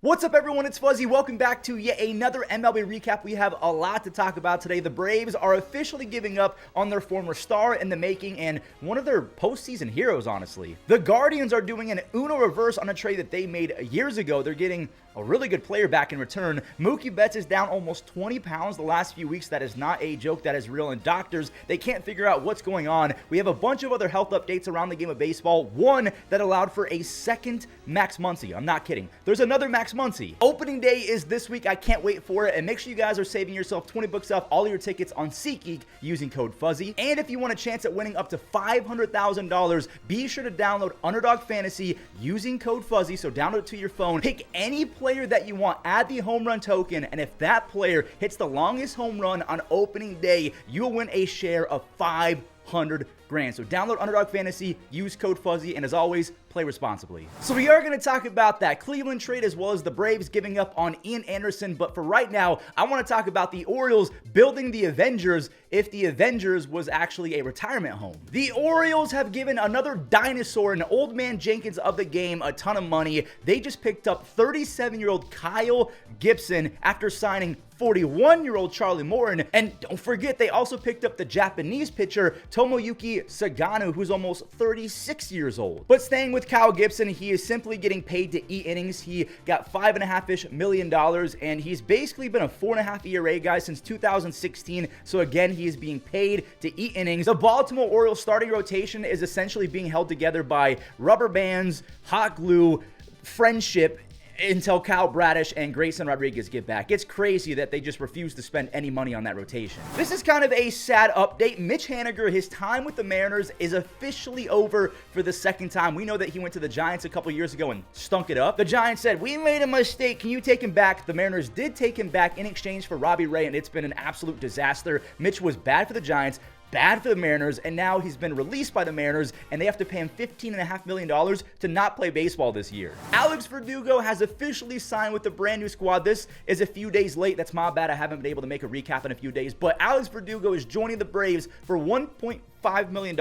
What's up, everyone? It's Fuzzy. Welcome back to yet another MLB recap. We have a lot to talk about today. The Braves are officially giving up on their former star in the making and one of their postseason heroes, honestly. The Guardians are doing an Uno reverse on a trade that they made years ago. They're getting a really good player back in return. Mookie Betts is down almost 20 pounds the last few weeks. That is not a joke. That is real. And doctors, they can't figure out what's going on. We have a bunch of other health updates around the game of baseball. One that allowed for a second Max Muncy. I'm not kidding. There's another Max Muncy. Opening day is this week. I can't wait for it. And make sure you guys are saving yourself 20 bucks off all your tickets on SeatGeek using code Fuzzy. And if you want a chance at winning up to $500,000, be sure to download Underdog Fantasy using code Fuzzy. So download it to your phone. Pick any player that you want, add the home run token, and if that player hits the longest home run on opening day, you'll win a share of $500,000. So download Underdog Fantasy, use code Fuzzy, and as always, play responsibly. So we are going to talk about that Cleveland trade as well as the Braves giving up on Ian Anderson, but for right now, I want to talk about the Orioles building the Avengers if the Avengers was actually a retirement home. The Orioles have given another dinosaur, an old man Jenkins of the game, a ton of money. They just picked up 37-year-old Kyle Gibson after signing 41-year-old Charlie Morton. And don't forget, they also picked up the Japanese pitcher Tomoyuki Sagano, who's almost 36 years old. But staying with Kyle Gibson, he is simply getting paid to eat innings. He got $5.5 million, and he's basically been a 4.5 ERA guy since 2016. So again, he is being paid to eat innings. The Baltimore Orioles starting rotation is essentially being held together by rubber bands, hot glue, friendship, until Kyle Bradish and Grayson Rodriguez get back. It's crazy that they just refuse to spend any money on that rotation. This is kind of a sad update. Mitch Haniger, his time with the Mariners is officially over for the second time. We know that he went to the Giants a couple years ago and stunk it up. The Giants said, "We made a mistake. Can you take him back?" The Mariners did take him back in exchange for Robbie Ray, and it's been an absolute disaster. Mitch was bad for the Giants, bad for the Mariners, and now he's been released by the Mariners, and they have to pay him $15.5 million to not play baseball this year. Alex Verdugo has officially signed with the brand new squad. This is a few days late. That's my bad. I haven't been able to make a recap in a few days, but Alex Verdugo is joining the Braves for $1.5 million,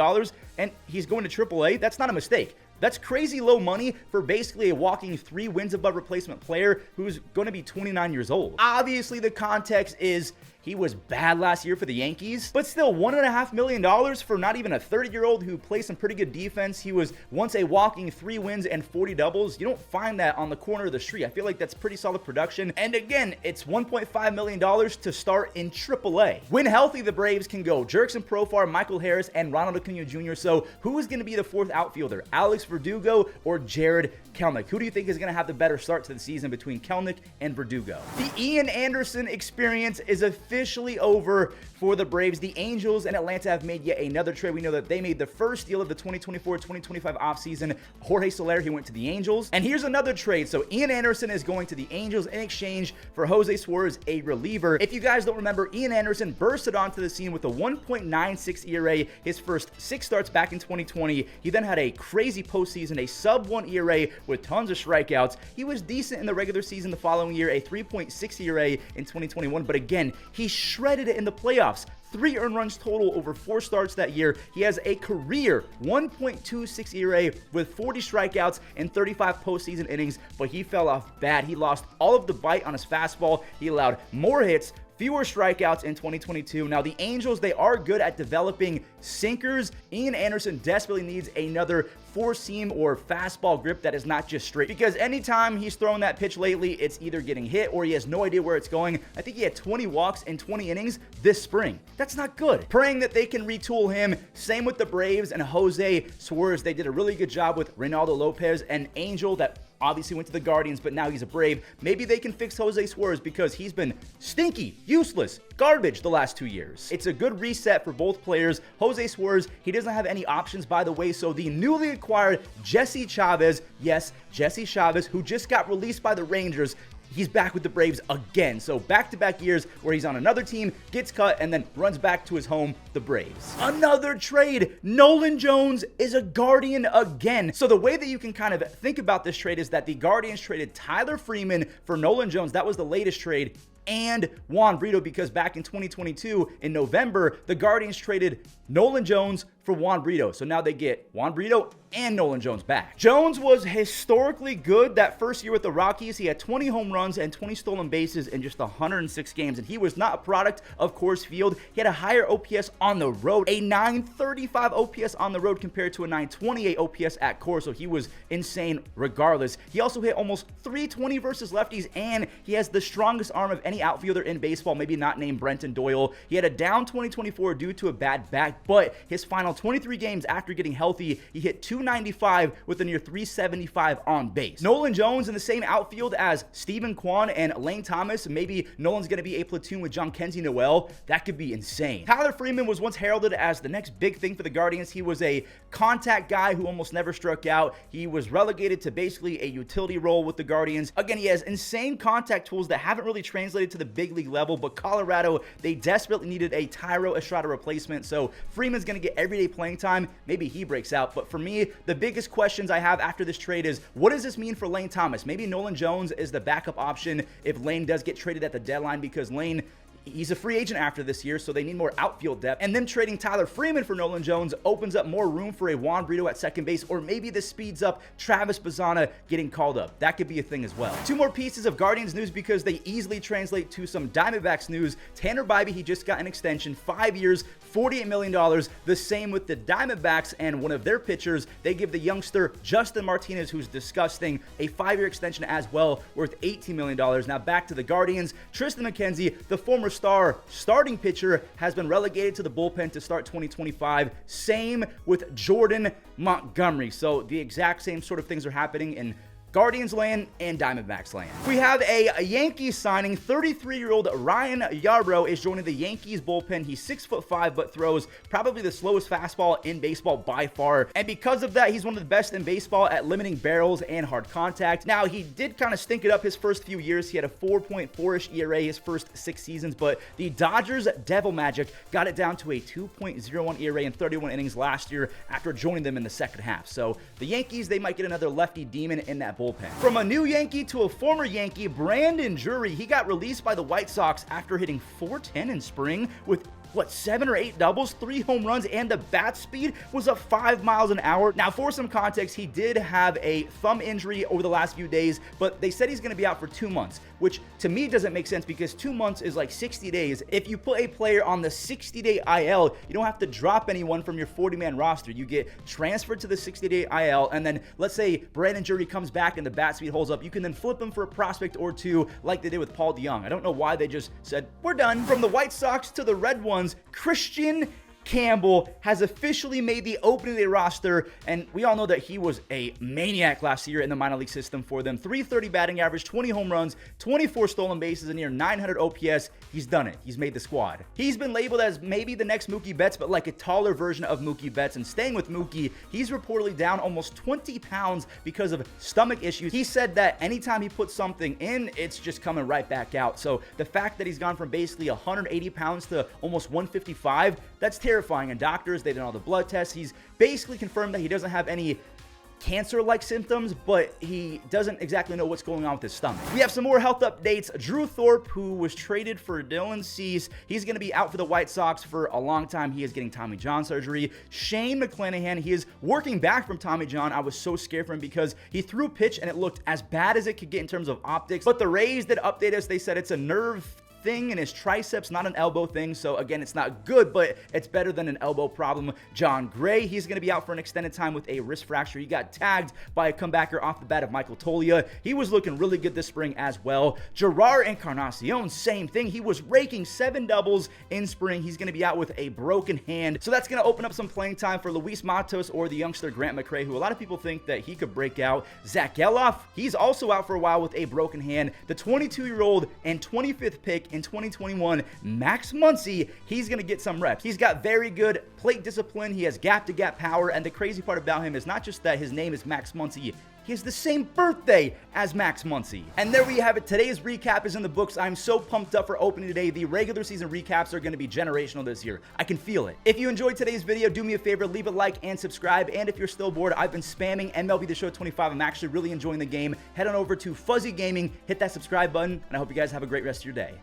and he's going to Triple-A. That's not a mistake. That's crazy low money for basically a walking 3 wins above replacement player who's going to be 29 years old. Obviously, the context is he was bad last year for the Yankees, but still $1.5 million for not even a 30-year-old who plays some pretty good defense. He was once a walking 3 wins and 40 doubles. You don't find that on the corner of the street. I feel like that's pretty solid production. And again, it's $1.5 million to start in Triple-A. When healthy, the Braves can go Jurickson Profar, Michael Harris, and Ronald Acuña Jr. So who is going to be the fourth outfielder? Alex Verdugo or Jarred Kelenic? Who do you think is going to have the better start to the season between Kelenic and Verdugo? The Ian Anderson experience is officially over for the Braves. The Angels and Atlanta have made yet another trade. We know that they made the first deal of the 2024-2025 offseason. Jorge Soler, he went to the Angels. And here's another trade. So Ian Anderson is going to the Angels in exchange for Jose Suarez, a reliever. If you guys don't remember, Ian Anderson bursted onto the scene with a 1.96 ERA his first 6 starts back in 2020. He then had a crazy postseason, a sub-1 ERA with tons of strikeouts. He was decent in the regular season the following year, a 3.6 ERA in 2021. But again, he shredded it in the playoffs. 3 earned runs total over 4 starts that year. He has a career 1.26 ERA with 40 strikeouts and 35 postseason innings, but he fell off bad. He lost all of the bite on his fastball. He allowed more hits, fewer strikeouts in 2022. Now, the Angels, they are good at developing sinkers. Ian Anderson desperately needs another 4-seam or fastball grip that is not just straight, because anytime he's thrown that pitch lately, it's either getting hit or he has no idea where it's going. I think he had 20 walks in 20 innings this spring. That's not good. Praying that they can retool him. Same with the Braves and Jose Suarez. They did a really good job with Reynaldo Lopez, an Angel that obviously went to the Guardians, but now he's a Brave. Maybe they can fix Jose Suarez because he's been stinky, useless, garbage the last 2 years. It's a good reset for both players. Jose Suarez, he doesn't have any options, by the way, so the newly acquired Jesse Chavez, yes, Jesse Chavez, who just got released by the Rangers, he's back with the Braves again. So back-to-back years where he's on another team, gets cut, and then runs back to his home, the Braves. Another trade. Nolan Jones is a Guardian again. So the way that you can kind of think about this trade is that the Guardians traded Tyler Freeman for Nolan Jones. That was the latest trade. and Juan Brito, because back in 2022, in November, the Guardians traded Nolan Jones for Juan Brito. So now they get Juan Brito and Nolan Jones back. Jones was historically good that first year with the Rockies. He had 20 home runs and 20 stolen bases in just 106 games, and he was not a product of Coors Field. He had a higher OPS on the road, a 935 OPS on the road compared to a 928 OPS at Coors, so he was insane regardless. He also hit almost 320 versus lefties, and he has the strongest arm of any outfielder in baseball, maybe not named Brenton Doyle. He had a down 2024 due to a bad back, but his final 23 games after getting healthy, he hit 295 with a near 375 on base. Nolan Jones in the same outfield as Steven Kwan and Lane Thomas. Maybe Nolan's going to be a platoon with John Kenzie Noel. That could be insane. Tyler Freeman was once heralded as the next big thing for the Guardians. He was a contact guy who almost never struck out. He was relegated to basically a utility role with the Guardians. Again, he has insane contact tools that haven't really translated to the big league level, but Colorado, they desperately needed a Thairo Estrada replacement, so Freeman's going to get everyday playing time. Maybe he breaks out, but for me, the biggest questions I have after this trade is, what does this mean for Lane Thomas? Maybe Nolan Jones is the backup option if Lane does get traded at the deadline, because Lane, he's a free agent after this year, so they need more outfield depth. And them trading Tyler Freeman for Nolan Jones opens up more room for a Juan Brito at second base, or maybe this speeds up Travis Bazzana getting called up. That could be a thing as well. Two more pieces of Guardians news because they easily translate to some Diamondbacks news. Tanner Bybee, he just got an extension, 5 years, $48 million. The same with the Diamondbacks, and one of their pitchers, they give the youngster Justin Martinez, who's disgusting, a 5-year extension as well, worth $18 million. Now back to the Guardians. Tristan McKenzie, the former star starting pitcher, has been relegated to the bullpen to start 2025. Same with Jordan Montgomery. So the exact same sort of things are happening in Guardians land and Diamondbacks land. We have a Yankees signing. 33-year-old Ryan Yarbrough is joining the Yankees bullpen. He's 6'5", but throws probably the slowest fastball in baseball by far. And because of that, he's one of the best in baseball at limiting barrels and hard contact. Now, he did kind of stink it up his first few years. He had a 4.4-ish ERA his first 6 seasons, but the Dodgers Devil Magic got it down to a 2.01 ERA in 31 innings last year after joining them in the second half. So the Yankees, they might get another lefty demon in that bullpen. From a new Yankee to a former Yankee, Brandon Drury, he got released by the White Sox after hitting .410 in spring with 7 or 8 doubles, 3 home runs, and the bat speed was up 5 miles an hour. Now, for some context, he did have a thumb injury over the last few days, but they said he's going to be out for 2 months, which to me doesn't make sense because 2 months is like 60 days. If you put a player on the 60-day IL, you don't have to drop anyone from your 40-man roster. You get transferred to the 60-day IL, and then let's say Brandon Drury comes back and the bat speed holds up. You can then flip him for a prospect or two like they did with Paul DeJong. I don't know why they just said, we're done. From the White Sox to the Red Ones, Christian Campbell has officially made the opening day roster, and we all know that he was a maniac last year in the minor league system for them. 330 batting average, 20 home runs, 24 stolen bases, and near 900 OPS. He's done it. He's made the squad. He's been labeled as maybe the next Mookie Betts, but like a taller version of Mookie Betts. And staying with Mookie, he's reportedly down almost 20 pounds because of stomach issues. He said that anytime he puts something in, it's just coming right back out. So the fact that he's gone from basically 180 pounds to almost 155, that's terrifying. And doctors, they did all the blood tests. He's basically confirmed that he doesn't have any cancer-like symptoms, but he doesn't exactly know what's going on with his stomach. We have some more health updates. Drew Thorpe, who was traded for Dylan Cease, he's going to be out for the White Sox for a long time. He is getting Tommy John surgery. Shane McClanahan, he is working back from Tommy John. I was so scared for him because he threw a pitch and it looked as bad as it could get in terms of optics, but the Rays did update us. They said it's a nerve thing in his triceps, not an elbow thing. So again, it's not good, but it's better than an elbow problem. John Gray, he's going to be out for an extended time with a wrist fracture. He got tagged by a comebacker off the bat of Michael Toglia. He was looking really good this spring as well. Gerard Encarnacion, same thing. He was raking 7 doubles in spring. He's going to be out with a broken hand. So that's going to open up some playing time for Luis Matos or the youngster Grant McCray, who a lot of people think that he could break out. Zach Geloff, he's also out for a while with a broken hand. The 22-year-old and 25th pick in 2021, Max Muncy, he's going to get some reps. He's got very good plate discipline. He has gap-to-gap power, and the crazy part about him is not just that his name is Max Muncy, he has the same birthday as Max Muncy. And there we have it. Today's recap is in the books. I'm so pumped up for opening day. The regular season recaps are going to be generational this year. I can feel it. If you enjoyed today's video, do me a favor, leave a like and subscribe. And if you're still bored, I've been spamming MLB The Show 25. I'm actually really enjoying the game. Head on over to Fuzzy Gaming, hit that subscribe button, and I hope you guys have a great rest of your day.